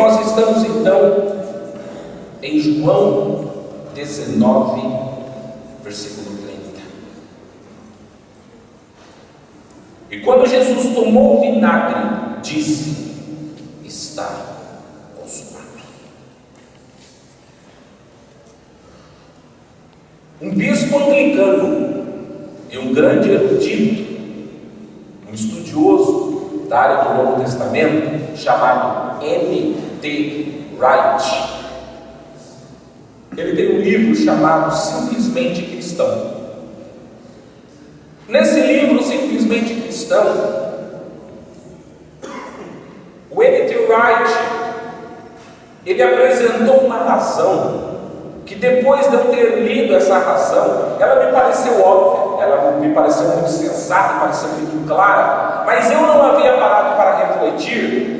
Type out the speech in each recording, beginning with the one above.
nós estamos então em João 19, versículo 30. E quando Jesus tomou o vinagre, disse: está consumado. Um bispo anglicano e um grande erudito, um estudioso da área do Novo Testamento, chamado N.T. Wright, ele tem um livro chamado Simplesmente Cristão. Nesse livro, Simplesmente Cristão, o N.T. Wright, ele apresentou uma razão que, depois de eu ter lido essa razão, ela me pareceu óbvia, ela me pareceu muito sensata, me pareceu muito clara, mas eu não havia parado para refletir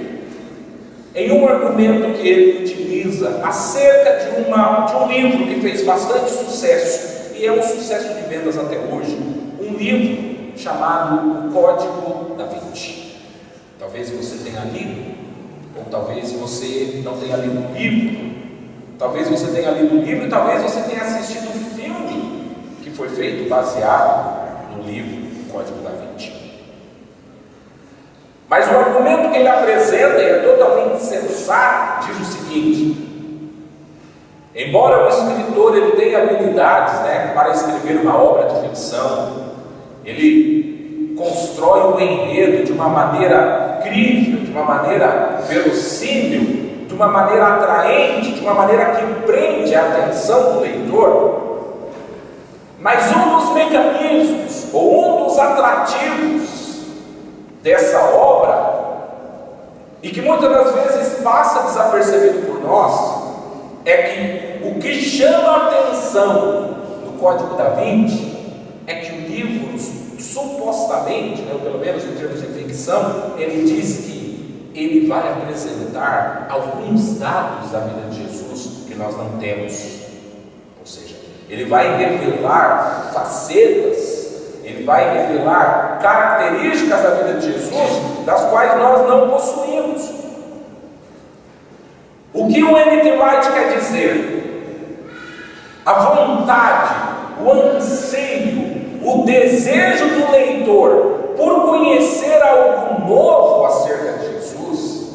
em um argumento que ele utiliza acerca de um livro que fez bastante sucesso, e é um sucesso de vendas até hoje, um livro chamado O Código da Vinci. Talvez você tenha lido, ou talvez você não tenha lido o livro, talvez você tenha lido o livro e talvez você tenha assistido o filme que foi feito baseado no livro O Código da Vinci. Mas o argumento que ele apresenta, e é totalmente sensato, diz o seguinte: embora o escritor ele tenha habilidades, para escrever uma obra de ficção, ele constrói um enredo de uma maneira crível, de uma maneira verossímil, de uma maneira atraente, de uma maneira que prende a atenção do leitor. Mas um dos mecanismos, ou um dos atrativos dessa obra, e que muitas das vezes passa desapercebido por nós, é que o que chama a atenção no Código da Vinci é que o livro, supostamente, ou pelo menos em termos de ficção, ele diz que ele vai apresentar alguns dados da vida de Jesus que nós não temos. Ou seja, ele vai revelar facetas, ele vai revelar características da vida de Jesus das quais nós não possuímos. O que o N.T. Wright quer dizer? A vontade, o anseio, o desejo do leitor por conhecer algo novo acerca de Jesus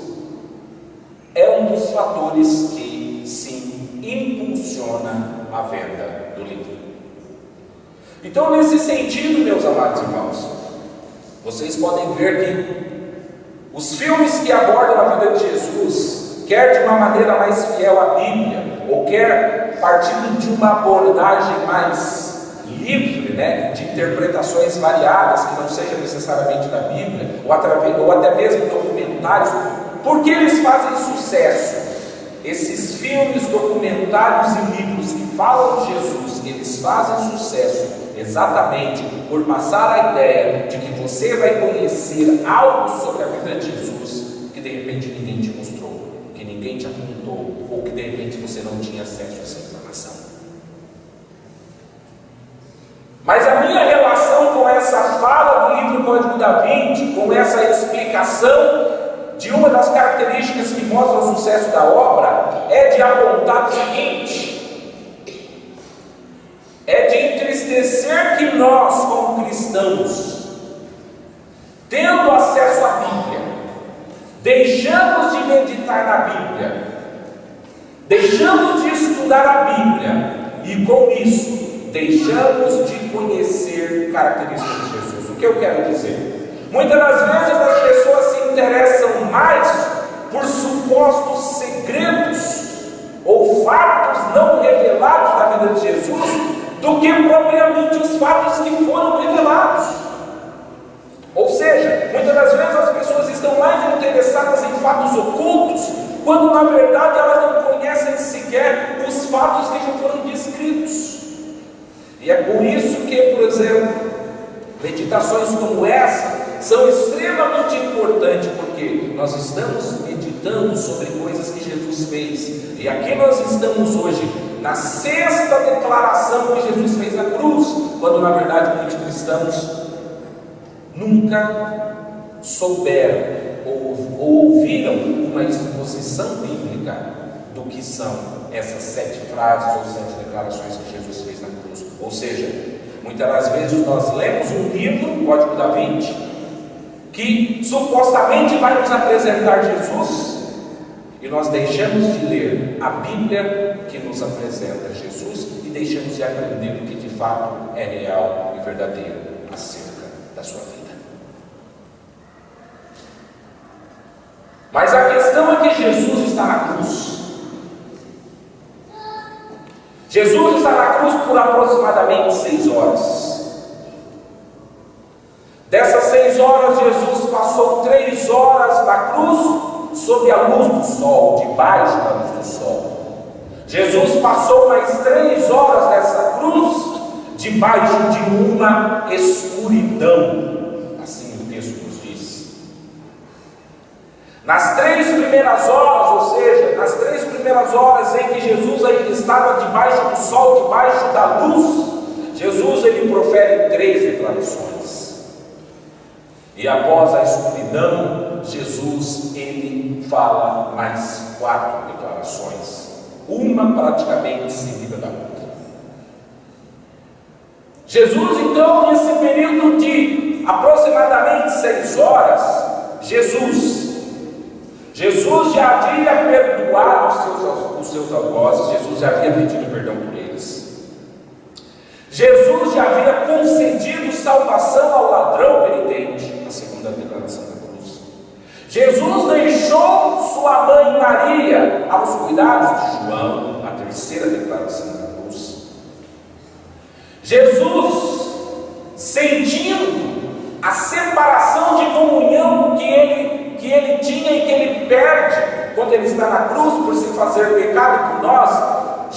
é um dos fatores que, sim, impulsiona a venda do livro. Então, nesse sentido, meus amados irmãos, vocês podem ver que os filmes que abordam a vida de Jesus, quer de uma maneira mais fiel à Bíblia, ou quer partindo de uma abordagem mais livre, de interpretações variadas, que não sejam necessariamente da Bíblia, ou até mesmo documentários, por que eles fazem sucesso? Esses filmes, documentários e livros que falam de Jesus, eles fazem sucesso exatamente por passar a ideia de que você vai conhecer algo sobre a vida de Jesus que de repente ninguém te mostrou, que ninguém te apontou, ou que de repente você não tinha acesso a essa informação. Mas a minha relação com essa fala do livro Código da Vinci, com essa explicação de uma das características que mostram o sucesso da obra, é de apontar o seguinte: é de entristecer que nós, como cristãos, tendo acesso à Bíblia, deixamos de meditar na Bíblia, deixamos de estudar a Bíblia, e com isso deixamos de conhecer características de Jesus. O que eu quero dizer? Muitas das vezes as pessoas se interessam mais por supostos segredos ou fatos não revelados da vida de Jesus do que propriamente os fatos que foram revelados. Ou seja, muitas das vezes as pessoas estão mais interessadas em fatos ocultos, quando na verdade elas não conhecem sequer os fatos que já foram descritos. E é por isso que, por exemplo, meditações como essa são extremamente importantes, porque nós estamos meditando sobre coisas que Jesus fez. E aqui nós estamos hoje na sexta declaração que Jesus fez na cruz, quando na verdade muitos cristãos nunca souberam ouviram uma exposição bíblica do que são essas 7 frases ou 7 declarações que Jesus fez na cruz. Ou seja, muitas das vezes nós lemos um livro, o Código da Vinci, que supostamente vai nos apresentar Jesus, e nós deixamos de ler a Bíblia que nos apresenta Jesus e deixamos de aprender o que de fato é real e verdadeiro acerca da sua vida. Mas a questão é que Jesus está na cruz. Jesus está na cruz por aproximadamente 6 horas. Dessas 6 horas, Jesus passou 3 horas na cruz, sob a luz do sol, debaixo da luz do sol. Jesus passou mais 3 horas nessa cruz, debaixo de uma escuridão, assim o texto nos diz. Nas 3 primeiras horas, ou seja, nas 3 primeiras horas em que Jesus ainda estava debaixo do sol, debaixo da luz, Jesus ele profere 3 declarações. E após a escuridão, Jesus ele fala mais 4 declarações, uma praticamente seguida da outra. Jesus então, nesse período de aproximadamente 6 horas, Jesus já havia perdoado os seus algozes, Jesus já havia pedido perdão por eles. Jesus já havia concedido salvação ao ladrão penitente, a segunda declaração da cruz. Jesus deixou sua mãe Maria aos cuidados de João, a terceira declaração da cruz. Jesus, sentindo a separação de comunhão que ele tinha e que ele perde quando ele está na cruz por se fazer pecado por nós,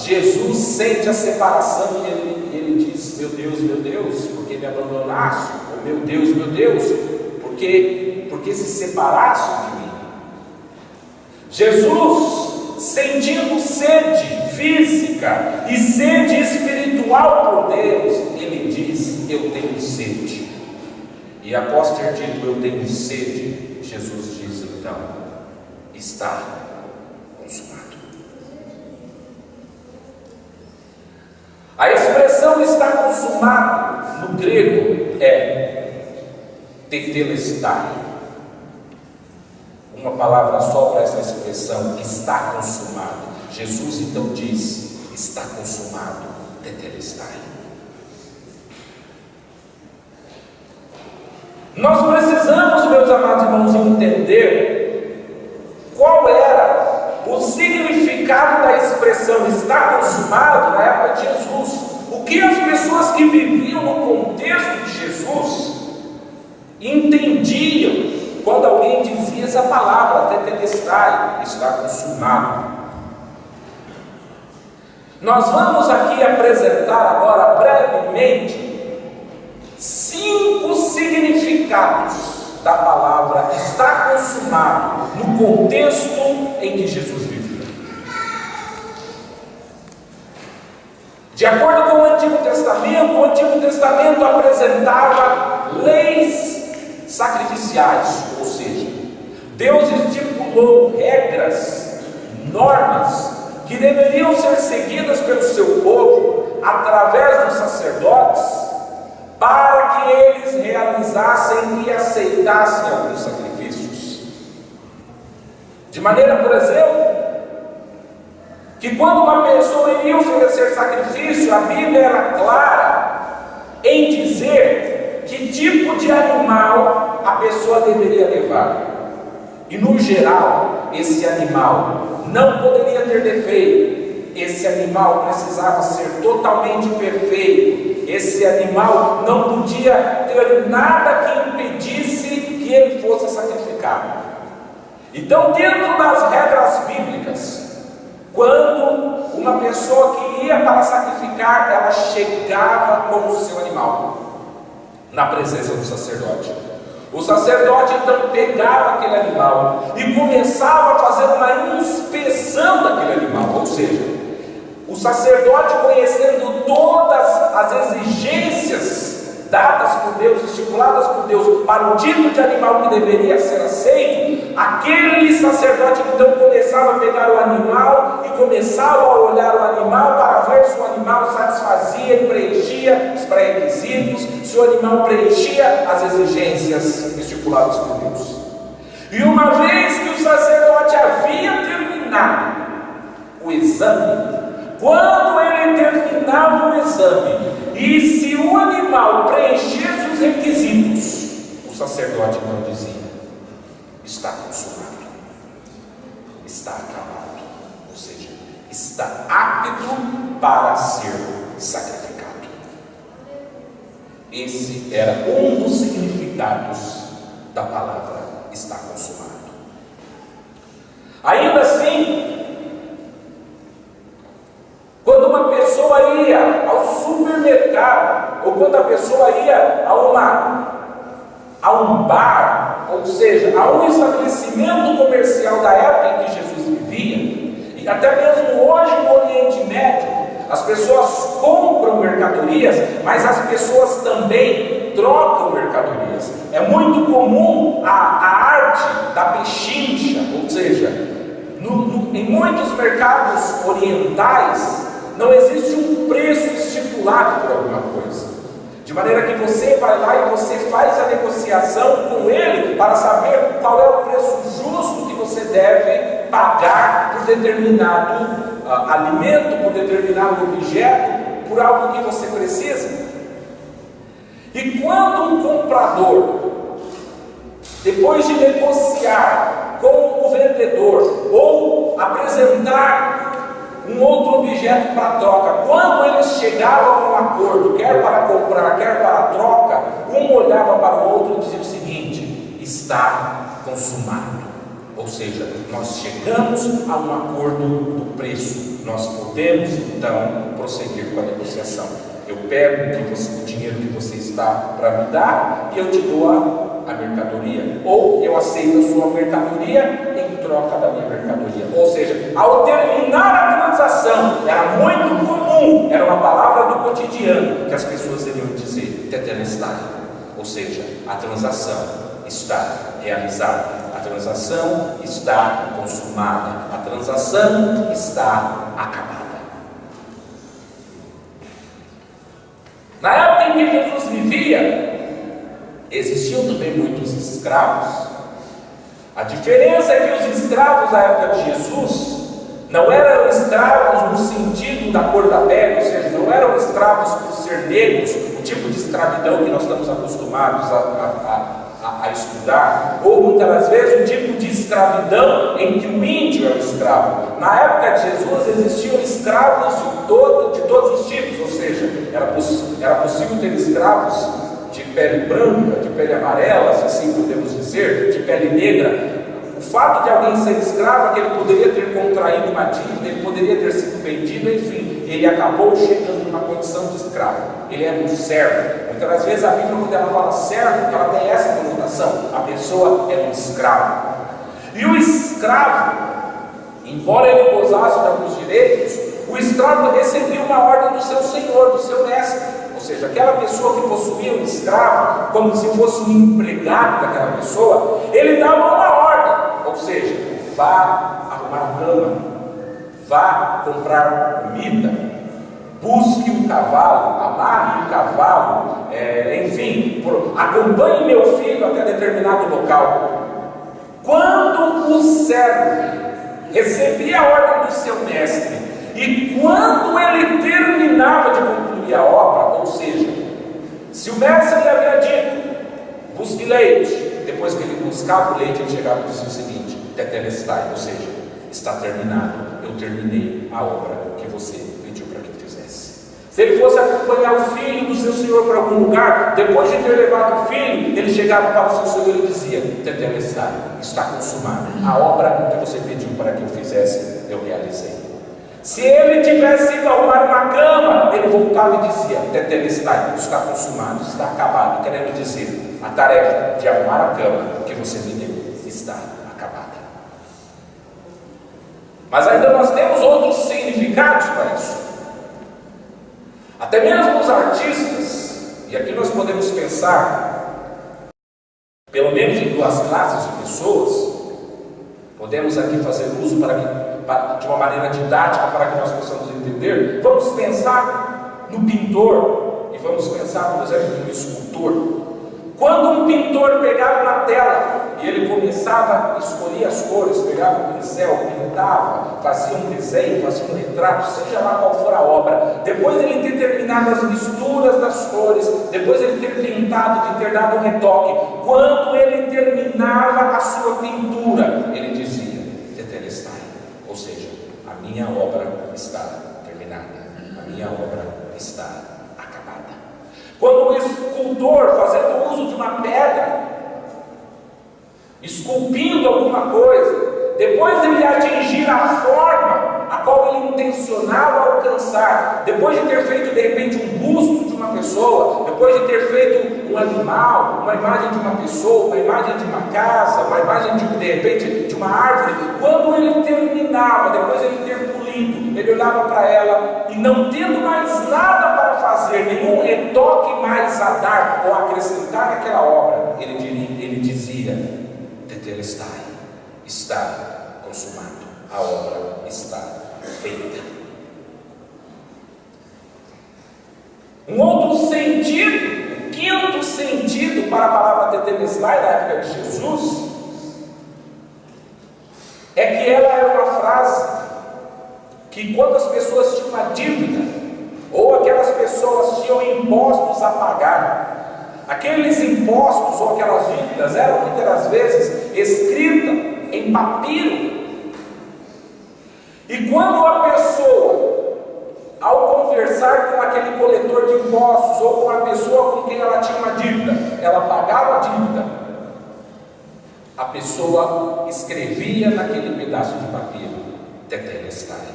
Jesus sente a separação e ele diz: meu Deus, por que me abandonaste? Oh, meu Deus, por que se separaste de mim? Jesus, sentindo sede física e sede espiritual por Deus, ele diz: eu tenho sede. E após ter dito eu tenho sede, Jesus diz então: está consumado. A expressão está consumado no grego é tetelestai. Uma palavra só para essa expressão, está consumado. Jesus então diz: está consumado, tetelestai. Nós precisamos, meus amados irmãos, entender qual era o significado da expressão está consumado na época de Jesus. O que as pessoas que viviam no contexto de Jesus entendiam quando alguém dizia essa palavra, tetelestai, está consumado. Nós vamos aqui apresentar agora brevemente 5 significados da palavra está consumado no contexto em que Jesus vivia. De acordo com o Antigo Testamento apresentava leis sacrificiais, ou seja, Deus estipulou regras, normas que deveriam ser seguidas pelo seu povo através dos sacerdotes, para que eles realizassem e aceitassem alguns sacrifícios. De maneira, por exemplo, que quando uma pessoa iria oferecer sacrifício, a Bíblia era clara em dizer que tipo de animal a pessoa deveria levar. E no geral, esse animal não poderia ter defeito, esse animal precisava ser totalmente perfeito. Esse animal não podia ter nada que impedisse que ele fosse sacrificado. Então, dentro das regras bíblicas, quando uma pessoa que ia para sacrificar, ela chegava com o seu animal na presença do sacerdote. O sacerdote então pegava aquele animal e começava a fazer uma inspeção daquele animal, ou seja, o sacerdote, conhecendo todas as exigências dadas por Deus, estipuladas por Deus, para o tipo de animal que deveria ser aceito, aquele sacerdote então começava a pegar o animal e começava a olhar o animal para ver se o animal satisfazia e preenchia os pré-requisitos, se o animal preenchia as exigências estipuladas por Deus. E uma vez que o sacerdote havia terminado o exame, quando ele terminava o exame, e se o animal preenchesse os requisitos, o sacerdote não dizia: está consumado, está acabado, ou seja, está apto para ser sacrificado. Esse era um dos significados da palavra está consumado. Ainda assim, quando uma pessoa ia ao supermercado, ou quando a pessoa ia a um bar, ou seja, a um estabelecimento comercial da época em que Jesus vivia, e até mesmo hoje no Oriente Médio, as pessoas compram mercadorias, mas as pessoas também trocam mercadorias. É muito comum a arte da pechincha, ou seja, em muitos mercados orientais não existe um preço estipulado por alguma coisa, de maneira que você vai lá e você faz a negociação com ele para saber qual é o preço justo que você deve pagar por determinado alimento, por determinado objeto, por algo que você precisa. E quando um comprador, depois de negociar com o vendedor ou apresentar um outro objeto para troca, quando eles chegavam a um acordo, quer para comprar, quer para a troca, um olhava para o outro e dizia o seguinte: está consumado. Ou seja, nós chegamos a um acordo do preço, nós podemos então prosseguir com a negociação. Eu pego o dinheiro que você está para me dar e eu te dou a mercadoria, ou eu aceito a sua mercadoria em troca da minha mercadoria. Ou seja, ao terminar a transação, era muito comum, era uma palavra do cotidiano que as pessoas iriam dizer: tetelestai, ou seja, a transação está realizada, a transação está consumada, a transação está acabada. Na época em que Jesus vivia, existiam também muitos escravos. A diferença é que os escravos da época de Jesus não eram escravos no sentido da cor da pele, ou seja, não eram escravos por ser negros, o tipo de escravidão que nós estamos acostumados a estudar, ou muitas das vezes o tipo de escravidão em que o índio é o escravo. Na época de Jesus existiam escravos de todos os tipos, ou seja, era possível ter escravos de pele branca, de pele amarela, se assim podemos dizer, de pele negra. O fato de alguém ser escravo é que ele poderia ter contraído uma dívida, ele poderia ter sido vendido, enfim, ele acabou chegando numa condição de escravo. Ele era um servo. Muitas das vezes a Bíblia, quando ela fala servo, ela tem essa conotação: a pessoa é um escravo. E o escravo, embora ele gozasse de alguns direitos, o escravo recebia uma ordem do seu senhor, do seu mestre. Ou seja, aquela pessoa que possuía um escravo, como se fosse um empregado daquela pessoa, ele dava uma ordem, ou seja, vá arrumar cama, vá comprar comida, busque um cavalo, amarre um cavalo, enfim, acompanhe meu filho até determinado local. Quando o servo recebia a ordem do seu mestre, e quando ele terminava de concluir a obra, ou seja, se o mestre lhe havia dito: busque leite, depois que ele buscava o leite, ele chegava e dizia o seguinte: tetelestai, ou seja, está terminado, eu terminei a obra que você pediu para que eu fizesse. Se ele fosse acompanhar o filho do seu senhor para algum lugar, depois de ter levado o filho, ele chegava para o seu senhor e dizia: tetelestai, está consumado, a obra que você pediu para que eu fizesse, eu realizei. Se ele tivesse ido arrumar uma cama, ele voltava e dizia: tetelestai, está consumado, está acabado, querendo dizer, a tarefa de arrumar a cama que você me deu está acabada. Mas ainda nós temos outros significados para isso. Até mesmo os artistas E aqui nós podemos pensar, pelo menos em duas classes de pessoas. Podemos aqui fazer uso de uma maneira didática para que nós possamos entender. Vamos pensar no pintor e vamos pensar, por exemplo, no escultor. Quando um pintor pegava uma tela e ele começava a escolher as cores, pegava um pincel, pintava, fazia um desenho, fazia um retrato, seja lá qual for a obra, depois de ele ter terminado as misturas das cores, depois de ele ter pintado, de ter dado um retoque, quando ele terminava a sua pintura, ele dizia: Tetelestai, ou seja, a minha obra está terminada, a minha obra está acabada. Quando o escultor, fazendo uso de uma pedra, esculpindo alguma coisa, depois de ele atingir a forma a qual ele intencionava alcançar, depois de ter feito de repente um busto de uma pessoa, depois de ter feito um animal, uma imagem de uma pessoa, uma imagem de uma casa, uma imagem de repente de uma árvore, quando ele terminava, depois de ele ter polido, ele olhava para ela e, não tendo mais nada para fazer, nenhum retoque mais a dar ou acrescentar naquela obra, ele dizia: Tetelestai, está consumado, a obra está feita. Um outro sentido, o quinto sentido para a palavra Tetelestai na época de Jesus, é que ela era uma frase que, quando as pessoas tinham uma dívida, ou aquelas pessoas tinham impostos a pagar, aqueles impostos ou aquelas dívidas eram muitas vezes escritas em papiro. E quando a pessoa, ao conversar com aquele coletor de impostos ou com a pessoa com quem ela tinha uma dívida, ela pagava a dívida, a pessoa escrevia naquele pedaço de papiro: Tetelestai,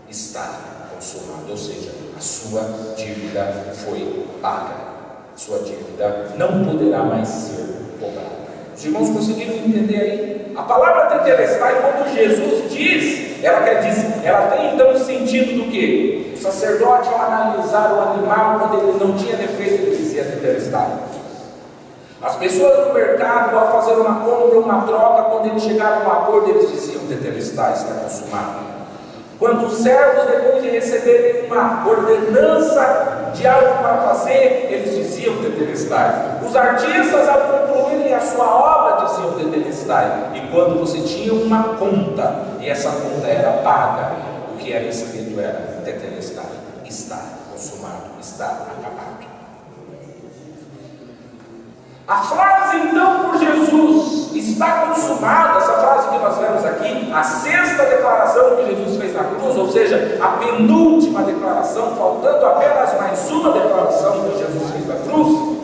está consumado, ou seja, a sua dívida foi paga. Sua dívida não poderá mais ser cobrada. Os irmãos conseguiram entender aí? A palavra Tetelestai, quando Jesus diz, ela tem então o sentido do quê? O sacerdote, ao analisar o animal, quando ele não tinha defeito, ele dizia Tetelestai. As pessoas no mercado, ao fazer uma compra, uma troca, quando eles chegavam a um acordo, eles diziam Tetelestai, está consumado. Quando os servos, depois de receberem uma ordenança de algo para fazer, eles diziam Tetelestai. Os artistas, ao concluírem a sua obra, diziam Tetelestai. E quando você tinha uma conta, e essa conta era paga, o que era escrito era Tetelestai, está consumado, está acabado. A frase então por Jesus, está consumado, essa frase que nós vemos aqui, a sexta declaração que Jesus fez na cruz, ou seja, a penúltima declaração, faltando apenas mais uma declaração que Jesus fez na cruz,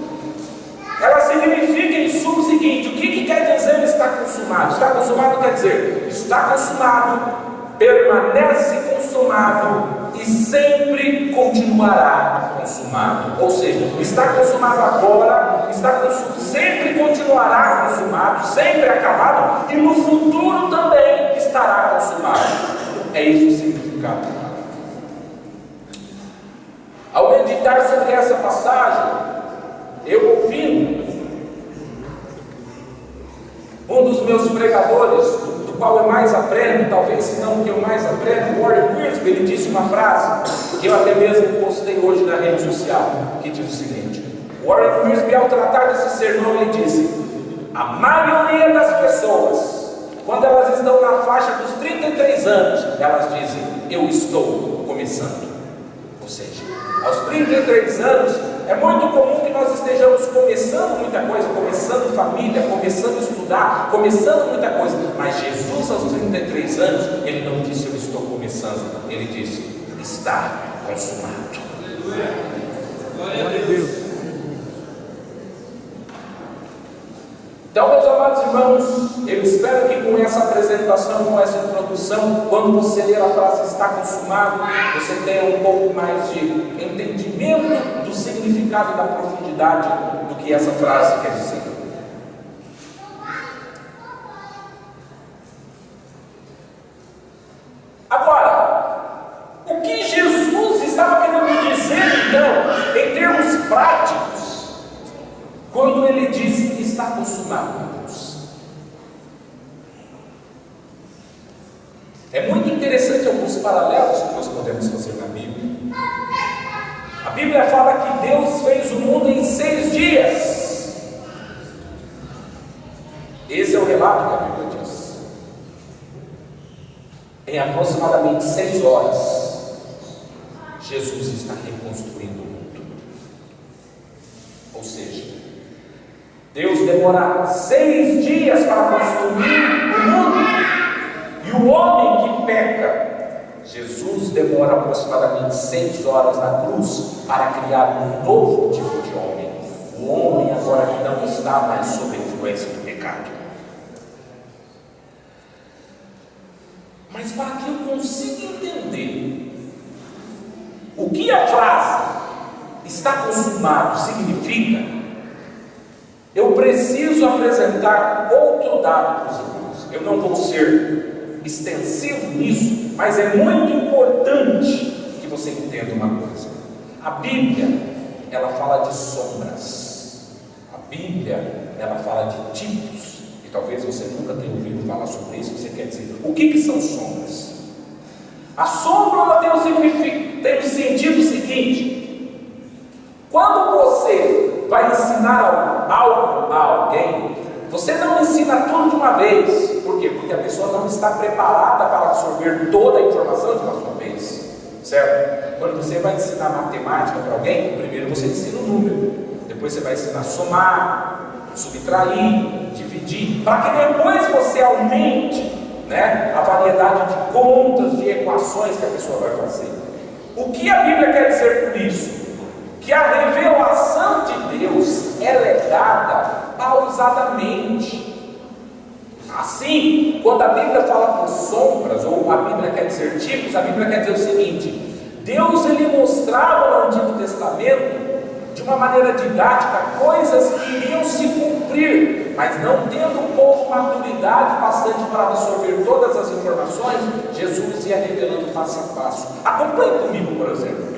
ela significa em suma o seguinte: o que quer dizer está consumado? Está consumado quer dizer, está consumado, permanece consumado e sempre continuará consumado. Ou seja, está consumado agora, sempre continuará consumado, sempre acabado, e no futuro também estará consumado. É isso o significado. Ao meditar sobre essa passagem, eu ouvindo um dos meus pregadores, do qual eu mais aprendo, talvez se não o que eu mais aprendo, Warren Wiersbe, ele disse uma frase que eu até mesmo postei hoje na rede social, que diz o seguinte: Warren Wiersbe, ao tratar desse sermão, ele disse: a maioria das pessoas, quando elas estão na faixa dos 33 anos, elas dizem: eu estou começando. Ou seja, aos 33 anos, é muito comum que nós estejamos começando muita coisa, começando família, começando a estudar, começando muita coisa. Mas Jesus, aos 33 anos, ele não disse eu estou começando, ele disse está consumado. Glória a Deus. Então, meus amados irmãos, eu espero que com essa apresentação, com essa introdução, quando você ler a frase está consumado, você tenha um pouco mais de entendimento do significado e da profundidade do que essa frase quer dizer. Agora, o que Jesus estava querendo dizer, então, em termos práticos, paralelos que nós podemos fazer na Bíblia. A Bíblia fala que Deus fez o mundo em 6 dias. Esse é o relato que a Bíblia diz. Em aproximadamente 6 horas, Jesus está reconstruindo o mundo. Ou seja, Deus demora 6 dias para construir o mundo. E o homem que peca, Jesus demora aproximadamente 6 horas na cruz para criar um novo tipo de homem. O homem agora que não está mais sob a influência do pecado. Mas para que eu consiga entender o que a frase está consumado significa, eu preciso apresentar outro dado para os irmãos. Eu não vou ser extensivo nisso, mas é muito importante que você entenda uma coisa. A Bíblia, ela fala de sombras. A Bíblia, ela fala de tipos. E talvez você nunca tenha ouvido falar sobre isso. Você quer dizer, o que são sombras? A sombra, ela tem o sentido seguinte: quando você vai ensinar algo a alguém, você não ensina tudo de uma vez. Por quê? Porque a pessoa não está preparada para absorver toda a informação de uma só vez, certo? Quando você vai ensinar matemática para alguém, primeiro você ensina o número, depois você vai ensinar a somar, subtrair, dividir, para que depois você aumente, a variedade de contas, de equações que a pessoa vai fazer. O que a Bíblia quer dizer por isso? Que a revelação de Deus é dada pausadamente. Assim, quando a Bíblia fala por sombras, ou a Bíblia quer dizer tipos, a Bíblia quer dizer o seguinte: Deus, ele mostrava no Antigo Testamento, de uma maneira didática, coisas que iriam se cumprir, mas não tendo um pouco maturidade bastante para absorver todas as informações, Jesus ia revelando passo a passo. Acompanhe comigo, por exemplo.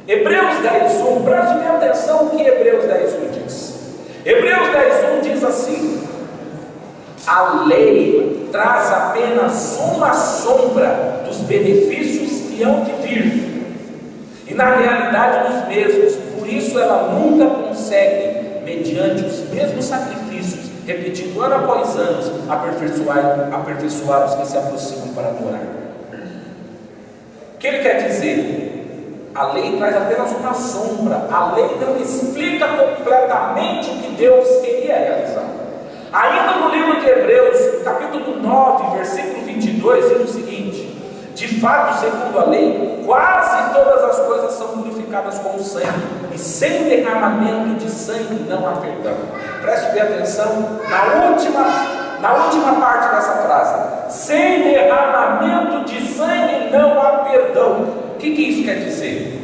Hebreus 10:1, preste bem atenção o que Hebreus 10:1 diz. Hebreus 10:1 diz assim: a lei traz apenas uma sombra dos benefícios que hão de vir, e na realidade dos mesmos. Por isso ela nunca consegue, mediante os mesmos sacrifícios, repetindo ano após ano, aperfeiçoar os que se aproximam para adorar. O que ele quer dizer? A lei traz apenas uma sombra. A lei não explica completamente o que Deus queria realizar. Ainda no livro de Hebreus, capítulo 9, versículo 22, diz o seguinte: de fato, segundo a lei, quase todas as coisas são purificadas com o sangue, e sem derramamento de sangue não há perdão. Preste bem atenção na última parte dessa frase: sem derramamento de sangue não há perdão. O que isso quer dizer?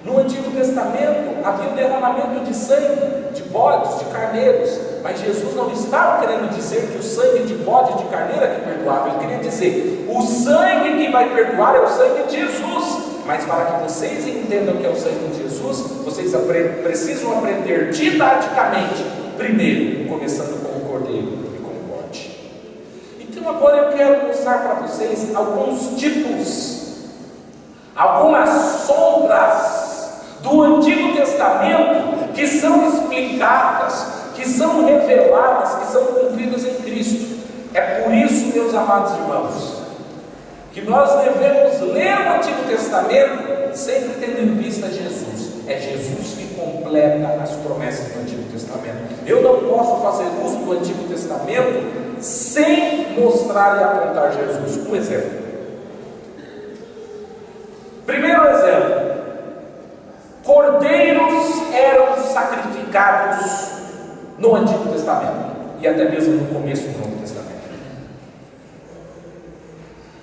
No Antigo Testamento havia o derramamento de sangue, de bodes, de carneiros, mas Jesus não estava querendo dizer que o sangue de bode e de carneiro é que perdoava. Ele queria dizer, o sangue que vai perdoar é o sangue de Jesus. Mas para que vocês entendam que é o sangue de Jesus, vocês precisam aprender didaticamente, primeiro, começando com o cordeiro e com o bode. Então agora eu quero mostrar para vocês alguns tipos, algumas sombras do Antigo Testamento que são explicadas, que são reveladas, que são cumpridas em Cristo. É por isso, meus amados irmãos, que nós devemos ler o Antigo Testamento sempre tendo em vista Jesus. É Jesus que completa as promessas do Antigo Testamento. Eu não posso fazer uso do Antigo Testamento sem mostrar e apontar Jesus. Um exemplo. Primeiro exemplo: cordeiros eram sacrificados no Antigo Testamento e até mesmo no começo do Novo Testamento.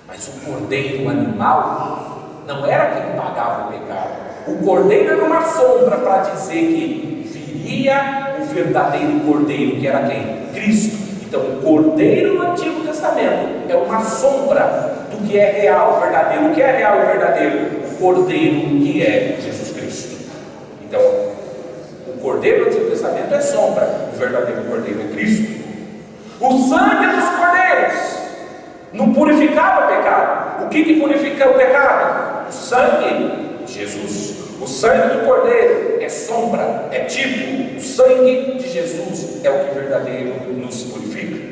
Mas o cordeiro animal não era quem pagava o pecado. O cordeiro era uma sombra para dizer que viria o verdadeiro cordeiro, que era quem? Cristo. Então o cordeiro no Antigo Testamento é uma sombra do que é real, verdadeiro. O que é real e verdadeiro? O cordeiro que é Jesus Cristo. Então, o cordeiro do Antigo Testamento é sombra, o verdadeiro cordeiro é Cristo. O sangue dos cordeiros não purificava o pecado. que purifica o pecado? O sangue de Jesus. O sangue do Cordeiro é sombra, é tipo. O sangue de Jesus é o que verdadeiro nos purifica.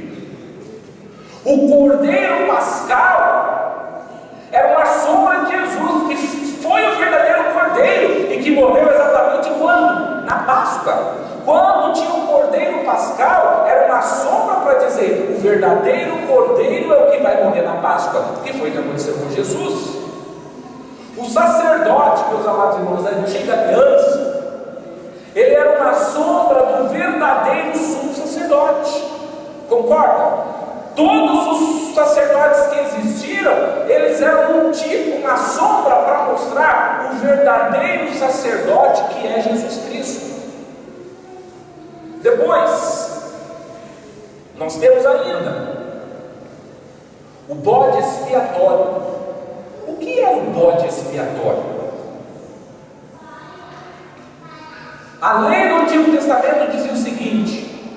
O Cordeiro Pascal era uma sombra de Jesus, que foi o verdadeiro Cordeiro e que morreu exatamente quando? Na Páscoa. Quando tinha o Cordeiro Pascal, era uma sombra para dizer: o verdadeiro Cordeiro é o que vai morrer na Páscoa, que foi o que aconteceu com Jesus. O sacerdote, meus amados irmãos, da antiga aliança, ele era uma sombra do verdadeiro sumo sacerdote. Concorda? Todos os sacerdotes que existiram, eles eram um tipo, uma sombra para mostrar o verdadeiro sacerdote, que é Jesus Cristo. Depois, nós temos ainda o bode expiatório. O que é o bode expiatório? A lei do Antigo Testamento dizia o seguinte: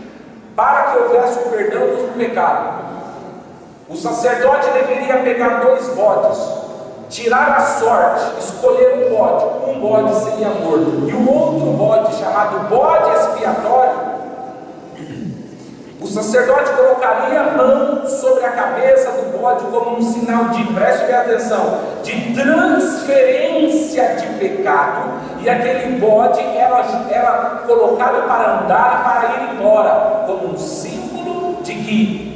para que houvesse o perdão do pecado, o sacerdote deveria pegar 2 bodes, tirar a sorte, escolher um bode seria morto, e o outro bode, chamado bode expiatório, o sacerdote colocaria a mão sobre a cabeça do bode como um sinal de, preste bem atenção, de transferência de pecado, e aquele bode era colocado para andar e para ir embora, como um símbolo de que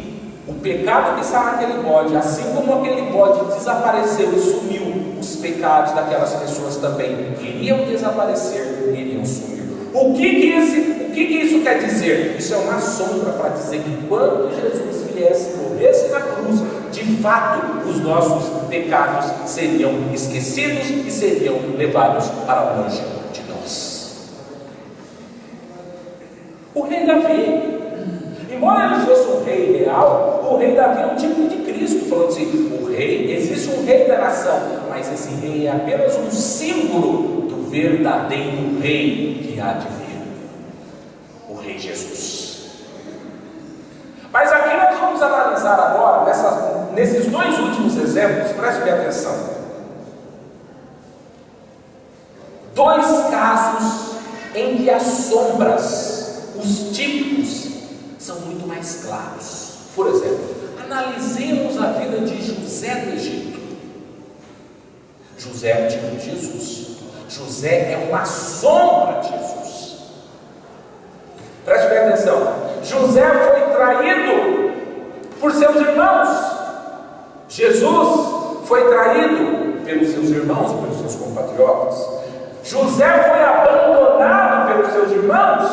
o pecado que estava naquele bode, assim como aquele bode desapareceu e sumiu, os pecados daquelas pessoas também iriam desaparecer, iriam sumir. O que isso quer dizer? Isso é uma sombra para dizer que quando Jesus viesse, morresse na cruz, de fato os nossos pecados seriam esquecidos e seriam levados para longe de nós. O rei Davi, embora ele fosse um rei real, o rei Davi é um tipo de Cristo, falando assim: o rei, existe um rei da nação, mas esse rei é apenas um símbolo do verdadeiro rei que há de vir, o rei Jesus. Mas aqui nós vamos analisar agora, nesses 2 últimos exemplos, preste bem atenção, 2 casos em que as sombras, os tipos, são muito mais claros. Por exemplo, analisemos a vida de José do Egito. José é o tipo de Jesus. José é uma sombra de Jesus. Preste bem atenção. José foi traído por seus irmãos. Jesus foi traído pelos seus irmãos, pelos seus compatriotas. José foi abandonado pelos seus irmãos.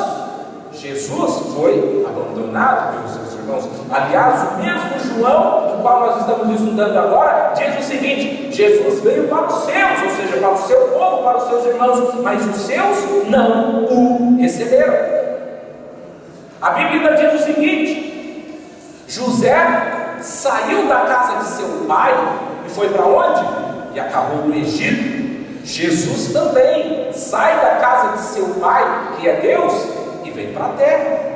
Jesus foi abandonado pelos seus irmãos. Aliás, o mesmo João, do qual nós estamos estudando agora, diz o seguinte: Jesus veio para os seus, ou seja, para o seu povo, para os seus irmãos, mas os seus não o receberam. A Bíblia diz o seguinte: José saiu da casa de seu pai e foi para onde? E acabou no Egito. Jesus também sai da casa de seu pai, que é Deus, e vem para a terra.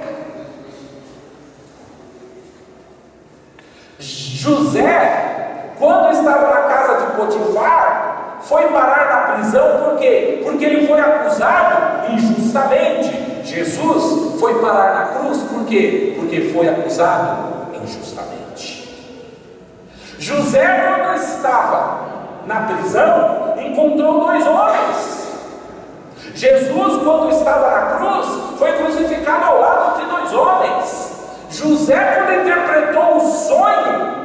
José, quando estava na casa de Potifar, foi parar na prisão. Por quê? Porque ele foi acusado injustamente. Jesus foi parar na cruz. Por quê? Porque foi acusado injustamente. José, quando estava na prisão, encontrou 2 homens. Jesus, quando estava na cruz, foi crucificado ao lado de 2 homens. José, quando interpretou o sonho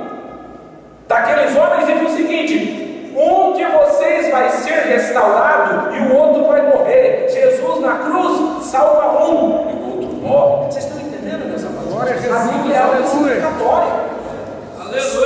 daqueles homens, ele disse o seguinte: um de vocês vai ser restaurado e o outro vai morrer. Jesus na cruz salva um e o outro morre. Vocês estão entendendo, meus amados? A Bíblia é algo explicatória.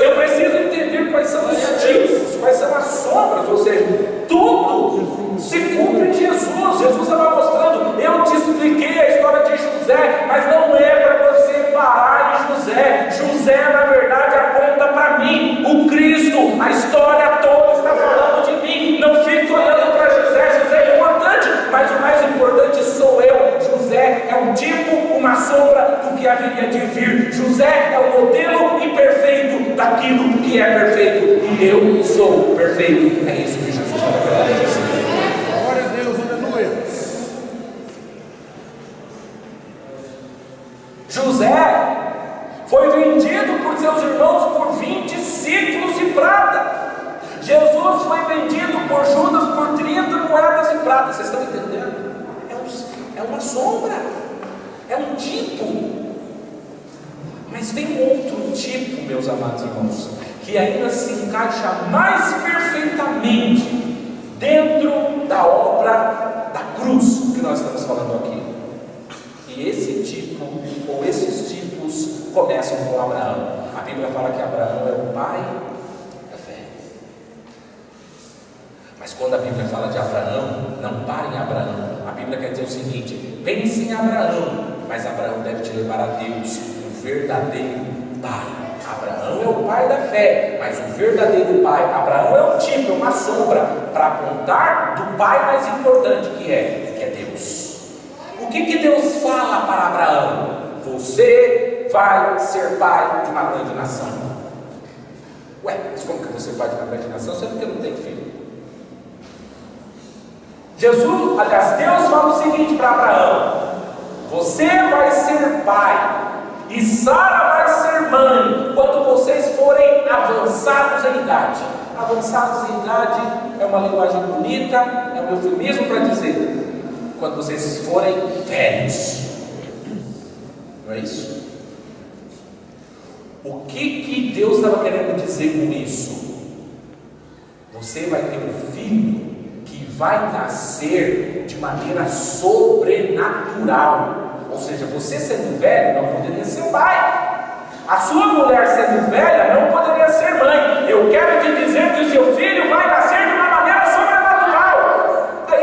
Eu preciso entender quais são os tipos, quais são as sombras, ou seja, tudo se cumpre em Jesus. Jesus estava mostrando: eu te expliquei a história de José, mas não é para você parar em José. José, na verdade, aponta para mim, o Cristo. A história toda está falando de mim. Não fique olhando para José. José é importante, mas o mais importante sou eu. eu sou perfeito. É isso que Jesus está querendo dizer. Glória a Deus, aleluia. José foi vendido por seus irmãos por 20 ciclos de prata. Jesus foi vendido por Judas por 30 moedas de prata. Vocês estão entendendo? É uma sombra, é um tipo. Mas tem outro tipo, meus amados irmãos, que ainda se encaixa mais perfeitamente dentro da obra da cruz que nós estamos falando aqui. E esse tipo, ou esses tipos, começam com Abraão. A Bíblia fala que Abraão é o pai da fé. Mas quando a Bíblia fala de Abraão, não pare em Abraão. A Bíblia quer dizer o seguinte: pense em Abraão, mas Abraão deve te levar a Deus, o verdadeiro pai. Abraão é o pai da fé, mas o verdadeiro pai, Abraão é um tipo, é uma sombra, para apontar do pai mais importante que é Deus. O que Deus fala para Abraão? Você vai ser pai de uma grande nação. Ué, mas como que você é pai de uma grande nação, sendo que não tem filho? Jesus, aliás, Deus fala o seguinte para Abraão: você vai ser pai e Sara vai ser mãe quando vocês forem avançados em idade. Avançados em idade é uma linguagem bonita, é um eufemismo para dizer quando vocês forem velhos. Não é isso? O que Deus estava querendo dizer com isso? Você vai ter um filho que vai nascer de maneira sobrenatural. Ou seja, você sendo velho não poderia ser pai. A sua mulher sendo velha não poderia ser mãe. Eu quero te dizer que o seu filho vai nascer de uma maneira sobrenatural.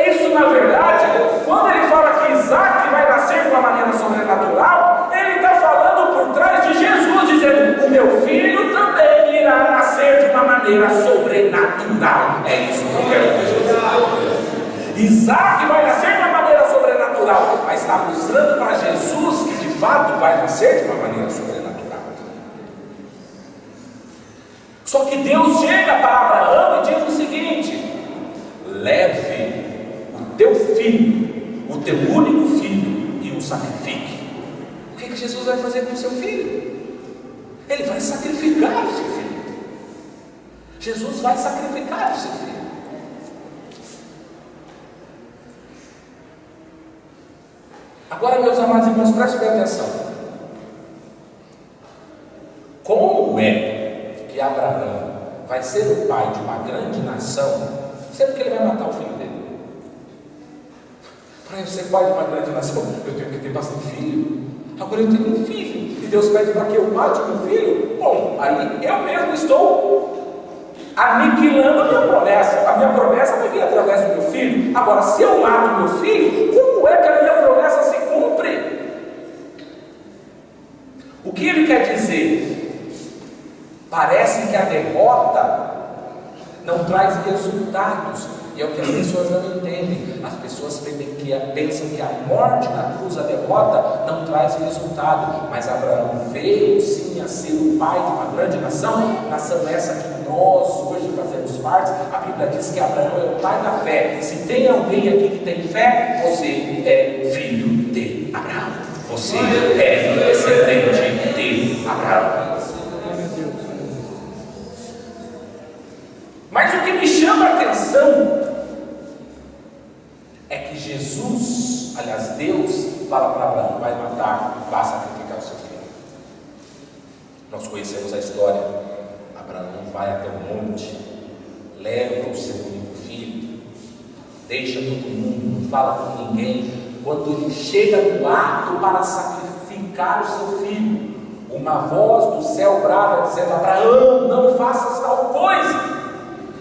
Isso, na verdade, quando ele fala que Isaac vai nascer de uma maneira sobrenatural, ele está falando por trás de Jesus, dizendo: o meu filho também irá nascer de uma maneira sobrenatural. É isso que eu quero dizer. Isaac vai nascer de uma maneira sobrenatural, mas está mostrando para Jesus que de fato vai nascer de uma maneira sobrenatural. Só que Deus chega para Abraão e diz o seguinte: leve o teu filho, o teu único filho, e o sacrifique. O que Jesus vai fazer com o seu filho? Ele vai sacrificar o seu filho. Jesus vai sacrificar o seu filho. Agora, meus amados irmãos, prestem bem atenção. Como é que Abraão vai ser o pai de uma grande nação, sendo que ele vai matar o filho dele? Para eu ser pai de uma grande nação, eu tenho que ter bastante filho. Agora eu tenho um filho, e Deus pede para que eu mate meu filho? Bom, aí eu mesmo estou aniquilando a minha promessa. A minha promessa vai vir através do meu filho. Agora, se eu mato meu filho, como é que a minha promessa se cumpre? O que ele quer dizer? Parece que a derrota não traz resultados, e é o que as pessoas não entendem. As pessoas pensam que a morte na cruz, a derrota, não traz resultado, mas Abraão veio sim a ser o pai de uma grande nação, nação essa que nós hoje fazemos parte. A Bíblia diz que Abraão é o pai da fé. Se tem alguém aqui que tem fé, você é filho de Abraão, você é descendente de Abraão. Mas o que me chama a atenção é que Jesus, aliás, Deus, fala para Abraão: vai matar, vai sacrificar o seu filho. Nós conhecemos a história. Abraão vai até o monte, leva o seu único filho, deixa todo mundo, não fala com ninguém. Quando ele chega no ato para sacrificar o seu filho, uma voz do céu brava dizendo: Abraão, não faças tal coisa.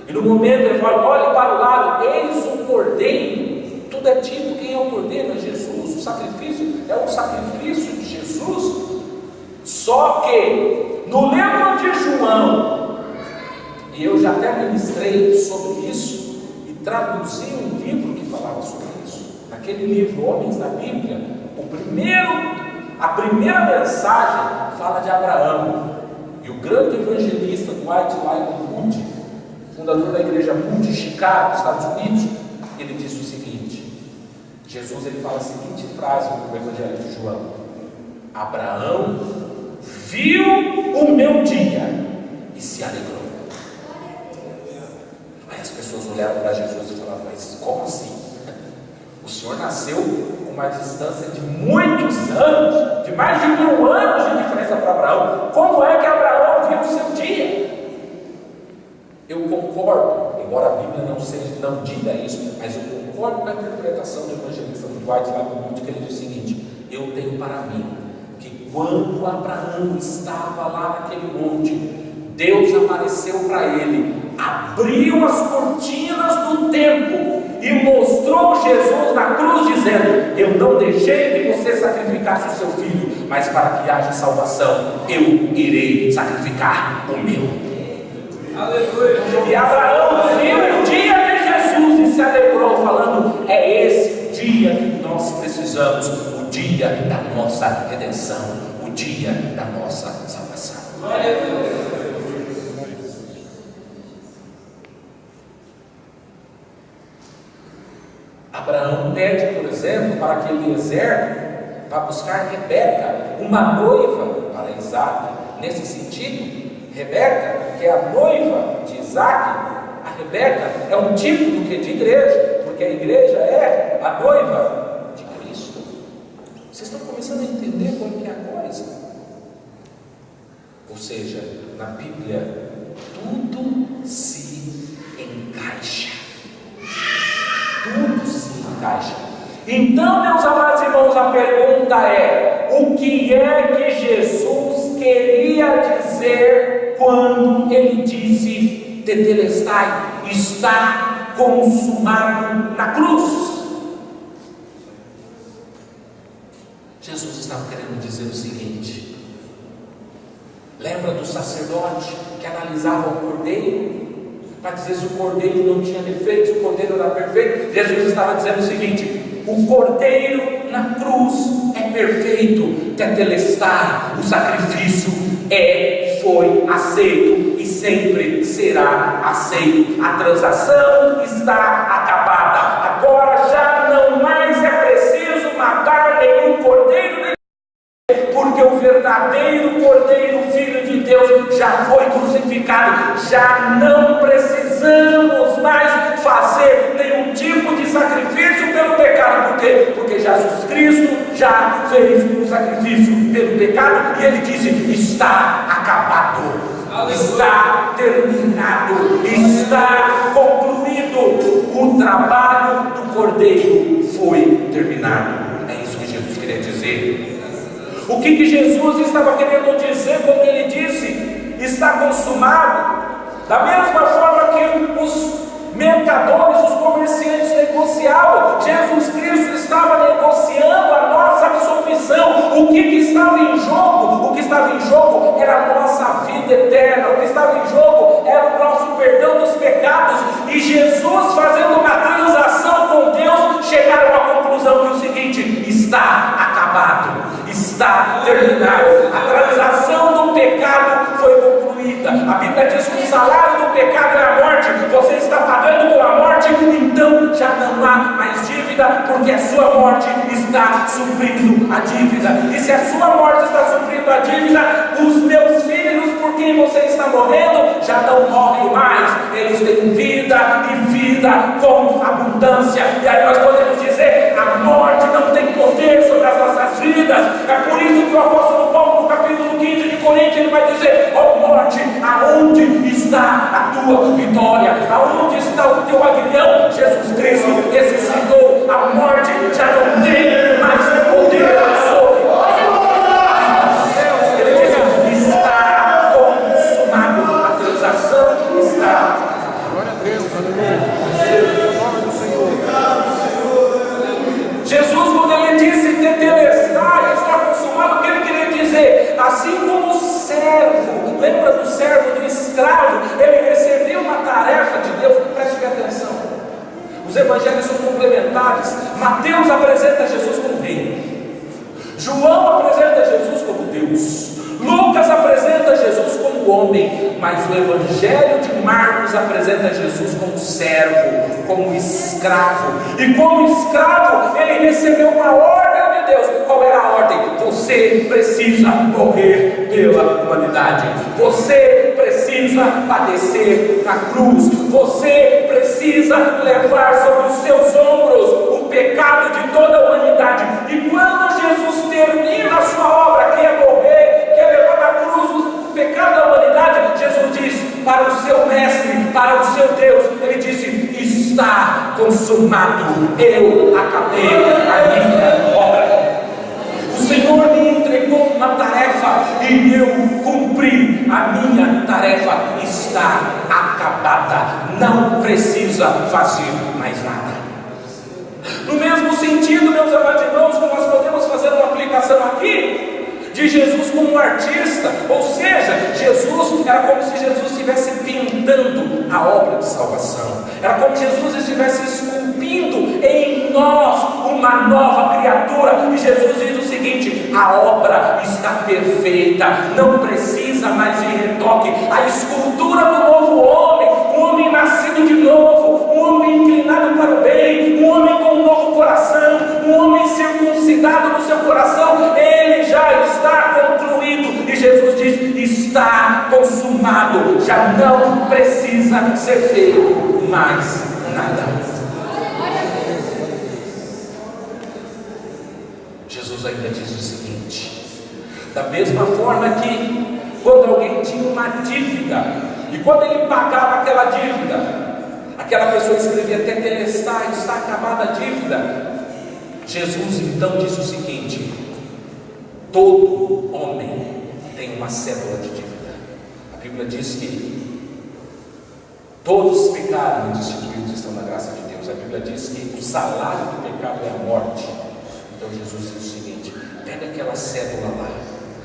E no momento ele fala: olhe para o lado, eis o cordeiro. Tudo é tipo quem é o cordeiro, é Jesus. O sacrifício é o sacrifício de Jesus. Só que no livro de João, e eu já até ministrei sobre isso e traduzi um livro que falava sobre isso. Naquele livro, Homens da Bíblia, a primeira mensagem fala de Abraão. E o grande evangelista Dwight Lyman Moody fundador da igreja Moody de Chicago, Estados Unidos, ele disse o seguinte: Jesus ele fala a seguinte frase no Evangelho de João: Abraão viu o meu dia e se alegrou. Aí as pessoas olharam para Jesus e falaram: mas como assim? O Senhor nasceu com uma distância de muitos anos, de mais de 1000 anos de diferença para Abraão. Como é que Abraão viu o seu dia? Eu concordo, embora a Bíblia não diga isso, mas eu concordo com a interpretação do evangelista Dwight lá no Moody, que ele diz o seguinte: eu tenho para mim que quando Abraão estava lá naquele monte, Deus apareceu para ele, abriu as cortinas do templo e mostrou Jesus na cruz, dizendo: eu não deixei que você sacrificasse o seu filho, mas para que haja salvação, eu irei sacrificar o meu. Aleluia. E Abraão viu o dia de Jesus e se alegrou, falando: é esse dia que nós precisamos, o dia da nossa redenção, o dia da nossa salvação. Abraão pede, por exemplo, para que Eliezer vá buscar Rebeca, uma noiva para Isaac. Nesse sentido, Rebeca, que é a noiva de Isaac, a Rebeca é um tipo do que? De igreja, porque a igreja é a noiva de Cristo. Vocês estão começando a entender como que é a coisa? Ou seja, na Bíblia, tudo se encaixa. Tudo se encaixa. Então, meus amados irmãos, a pergunta é: o que é que Jesus queria dizer quando ele disse tetelestai, está consumado na cruz? Jesus estava querendo dizer o seguinte: lembra do sacerdote que analisava o cordeiro para dizer se o cordeiro não tinha defeitos, se o cordeiro era perfeito? Jesus estava dizendo o seguinte: o cordeiro na cruz é perfeito, tetelestai, o sacrifício foi aceito e sempre será aceito. A transação está acabada. Agora já não mais é preciso matar nenhum cordeiro, porque o verdadeiro Cordeiro, Filho de Deus, já foi crucificado. Já não precisamos mais fazer nenhum tipo de sacrifício pelo pecado. Por quê? Porque Jesus Cristo já fez um sacrifício pelo pecado, e ele disse: está acabado, está terminado, está concluído. O trabalho do Cordeiro foi terminado. É isso que Jesus queria dizer. O que Jesus estava querendo dizer quando ele disse: está consumado? Da mesma forma que os mercadores, os comerciantes negociavam, Jesus Cristo estava negociando a nossa absolvição. O que estava em jogo? O que estava em jogo era a nossa vida eterna. O que estava em jogo era o nosso perdão dos pecados. E Jesus, fazendo uma transação com Deus, chegaram à conclusão que o seguinte: está acabado, está terminado. A transação do pecado foi concluída. A Bíblia diz que o salário do pecado é a morte. Você está pagando com a morte, então já não há mais dívida, porque a sua morte está suprindo a dívida. E se a sua morte está suprindo a dívida, os meus filhos, por quem você está morrendo, já não morrem mais. Eles têm vida e vida com abundância. E aí nós podemos dizer: a morte não tem poder sobre as nossas vidas. É por isso que o apóstolo Paulo, no capítulo 15 de Coríntios, ele vai dizer: ó morte, aonde está a tua vitória? Aonde está o teu aguilhão? Jesus Cristo ressuscitou. A morte já não tem mais poder sobre nós. Ele diz: está consumado. A transação está. Glória a Deus, aleluia. Em nome do Senhor. Jesus, quando ele disse tetelestai, está consumado, o que ele queria dizer? Assim como o servo, lembra do servo, do escravo, ele recebia uma tarefa de Deus. Preste atenção, os evangelhos são complementares. Mateus apresenta Jesus como rei, João apresenta Jesus como Deus, Lucas apresenta Jesus como homem, mas o Evangelho de Marcos apresenta Jesus como servo, como escravo, e como escravo ele recebeu uma ordem de Deus. Qual era a ordem? Você precisa morrer pela humanidade, você precisa padecer na cruz, você precisa levar sobre os seus ombros o pecado de toda a humanidade. E quando Jesus termina a sua obra, que é morrer, que é levar na cruz o pecado da humanidade, Jesus diz para o seu mestre, para o seu Deus, ele disse: está consumado, eu acabei a minha obra. O Senhor me entregou uma tarefa e eu cumpri a minha tarefa, está acabada, não precisa fazer mais nada. No mesmo sentido, meus amados irmãos, nós podemos fazer uma aplicação aqui de Jesus como um artista, ou seja, Jesus era como se Jesus estivesse pintando a obra de salvação, era como se Jesus estivesse esculpindo em nós uma nova criatura. E Jesus diz o seguinte: a obra está perfeita, não precisa mais de retoque. A escultura do novo homem, um homem nascido de novo, um homem inclinado para o bem, um homem com um novo coração, um homem circuncidado no seu coração, ele já está concluído. E Jesus diz: está consumado, já não precisa ser feito mais nada. Jesus ainda diz o seguinte: da mesma forma que quando alguém tinha uma dívida, e quando ele pagava aquela dívida, aquela pessoa escrevia tetelestai, está acabada a dívida. Jesus então disse o seguinte: todo homem tem uma cédula de dívida. A Bíblia diz que todos pecaram e destituídos estão na graça de Deus. A Bíblia diz que o salário do pecado é a morte. Então Jesus diz o seguinte: pega aquela cédula lá,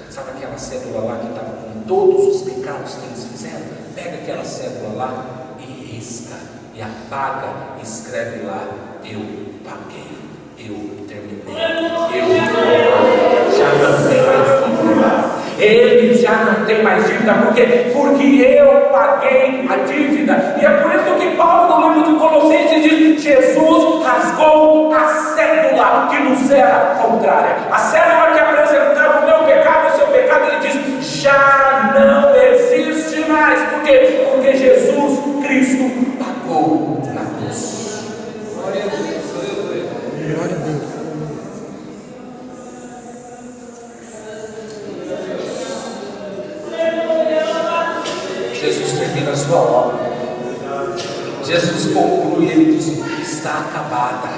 sabe aquela cédula lá que estava com todos os pecados que eles fizeram? Pega aquela cédula lá e risca, e apaga, e escreve lá: eu paguei, eu terminei, já não tem mais dívida. Ele já não tem mais dívida, porque eu paguei a dívida. E é por isso que Paulo, no livro de Colossenses, diz: Jesus rasgou a cédula que nos era contrária, a cédula que apresentava o meu pecado, o seu pecado. Ele diz: já não existe mais. Por quê? Porque Jesus Cristo pagou na cruz. Glória a Deus. Glória a Deus. Jesus termina a sua obra, Jesus conclui, ele diz: está acabada.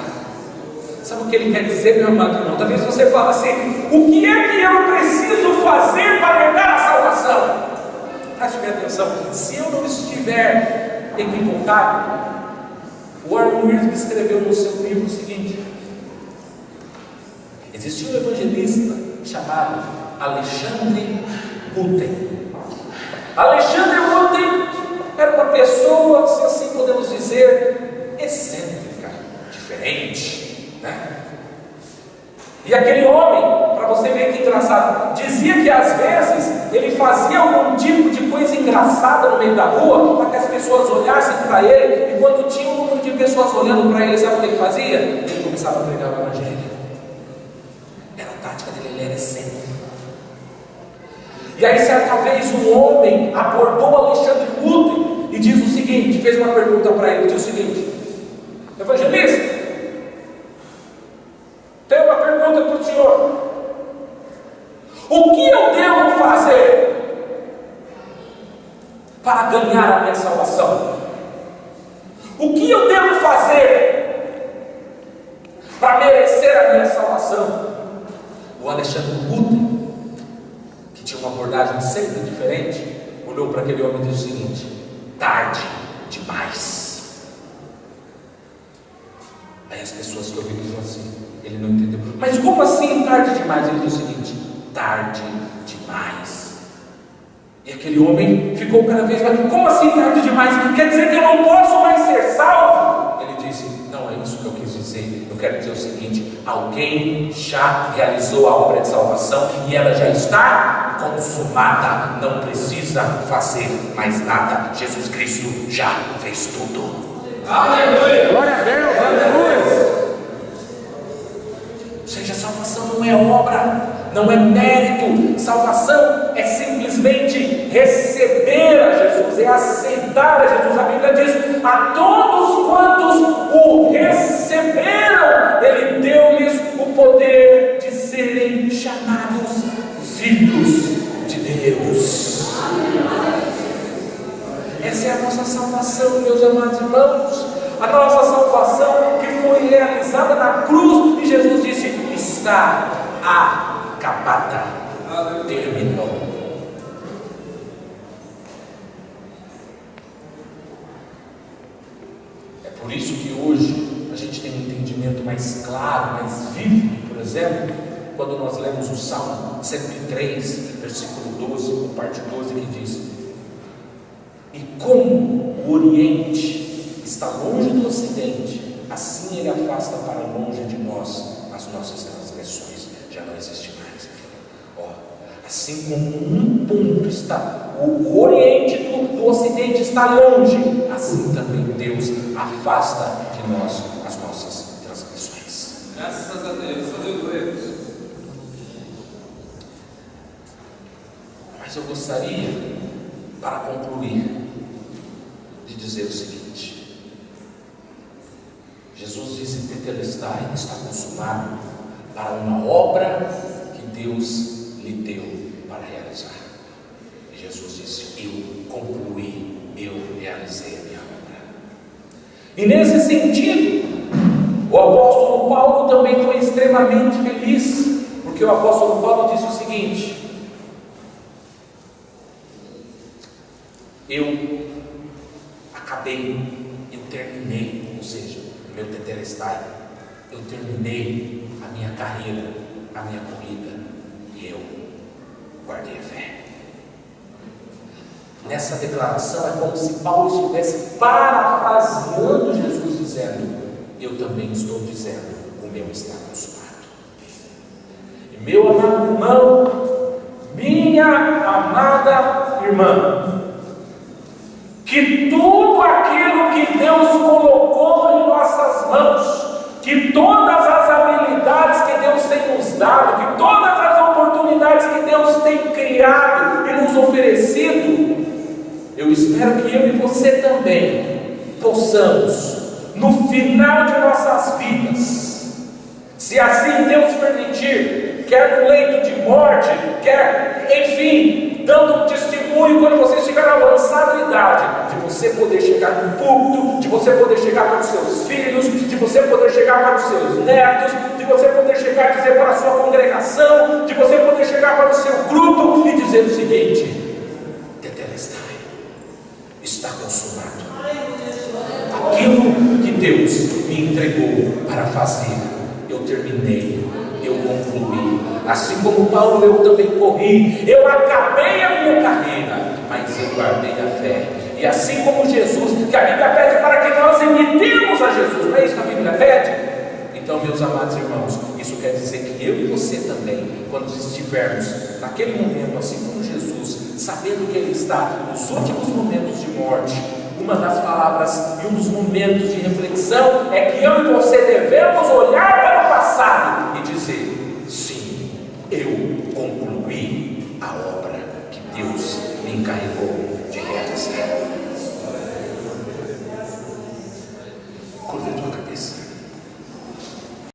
Sabe o que ele quer dizer, meu amado irmão? Talvez você fale assim: o que é que eu preciso fazer para herdar a salvação? Preste bem atenção, se eu não estiver equivocado, o Warren Wiersbe escreveu no seu livro o seguinte: existia um evangelista chamado Alexandre Wooten. Alexandre Wooten era uma pessoa, se assim podemos dizer, excêntrica, diferente, né? E aquele homem, para você ver que engraçado, dizia que às vezes ele fazia algum tipo de coisa engraçada no meio da rua, para que as pessoas olhassem para ele, e quando tinha um número de pessoas olhando para ele, sabe o que ele fazia? Ele começava a pregar o evangelho. Era a tática dele, ele era excêntrico. E aí certa vez um homem abordou Alexandre Wooten e diz o seguinte, fez uma pergunta para ele, diz o seguinte: evangelista, tenho uma pergunta para o senhor. O que eu devo fazer para ganhar a minha salvação? O que eu devo fazer para merecer a minha salvação? O Alexandre Wooten, que tinha uma abordagem sempre diferente, olhou para aquele homem e disse o seguinte: tarde demais. Aí as pessoas que ouviram disseram assim, ele não entendeu. Mas como assim tarde demais? Ele disse o seguinte: tarde demais. E aquele homem ficou cada vez mais: como assim tarde demais? Quer dizer que eu não posso mais ser salvo? Ele disse: não é isso que eu quis dizer. Eu quero dizer o seguinte: alguém já realizou a obra de salvação e ela já está consumada. Não precisa fazer mais nada. Jesus Cristo já fez tudo. Aleluia! Glória a Deus! Aleluia! Ou seja, salvação não é obra, não é mérito. Salvação é simplesmente receber a Jesus, é aceitar a Jesus. A Bíblia diz: a todos quantos o receberam, Ele deu-lhes o poder de serem chamados filhos de Deus. Essa é a nossa salvação, meus amados irmãos. A nossa salvação que foi realizada na cruz, e Jesus disse: está acabada, terminou. É por isso que hoje a gente tem um entendimento mais claro, mais vívido, por exemplo, quando nós lemos o Salmo 103, versículo 12, parte 12, que diz: e como o Oriente está longe do Ocidente, assim Ele afasta para longe de nós as nossas transgressões. Já não existe mais. Assim como um ponto está, o Oriente do Ocidente está longe, assim também Deus afasta de nós as nossas transgressões. Graças a Deus, aleluia. Mas eu gostaria, para concluir, de dizer o seguinte: Jesus disse: tetelestai, está consumado, para uma obra que Deus lhe deu para realizar. E Jesus disse: eu concluí, eu realizei a minha obra. E nesse sentido, o apóstolo Paulo também foi extremamente feliz, porque o apóstolo Paulo disse o seguinte: eu acabei, eu terminei, ou seja, meu tetelestai, eu terminei a minha carreira, a minha corrida, e eu guardei a fé. Nessa declaração é como se Paulo estivesse parafraseando Jesus, dizendo: eu também estou dizendo, o meu está consumado. E meu amado irmão, minha amada irmã, que tudo aquilo que Deus colocou em nossas mãos, que todas as habilidades que Deus tem nos dado, que todas as oportunidades que Deus tem criado e nos oferecido, eu espero que eu e você também possamos, no final de nossas vidas, se assim Deus permitir, quer no leito de morte, quer, enfim, dando um testemunho quando você chegar à avançada idade, de você poder chegar no púlpito, de você poder chegar para os seus filhos, de você poder chegar para os seus netos, de você poder chegar e dizer para a sua congregação, de você poder chegar para o seu grupo e dizer o seguinte: tetelestai, está consumado. Aquilo que Deus me entregou para fazer, eu terminei, eu concluí. Assim como Paulo, eu também corri, eu acabei a minha carreira, mas eu guardei a fé. E assim como Jesus, que a Bíblia pede para que nós imitemos a Jesus, não é isso que a Bíblia pede? Então, meus amados irmãos, isso quer dizer que eu e você também, quando estivermos naquele momento, assim como Jesus, sabendo que Ele está nos últimos momentos de morte, uma das palavras e um dos momentos de reflexão é que eu e você devemos olhar para o passado e dizer: sim, eu concluí a obra que Deus me encarregou de realizar.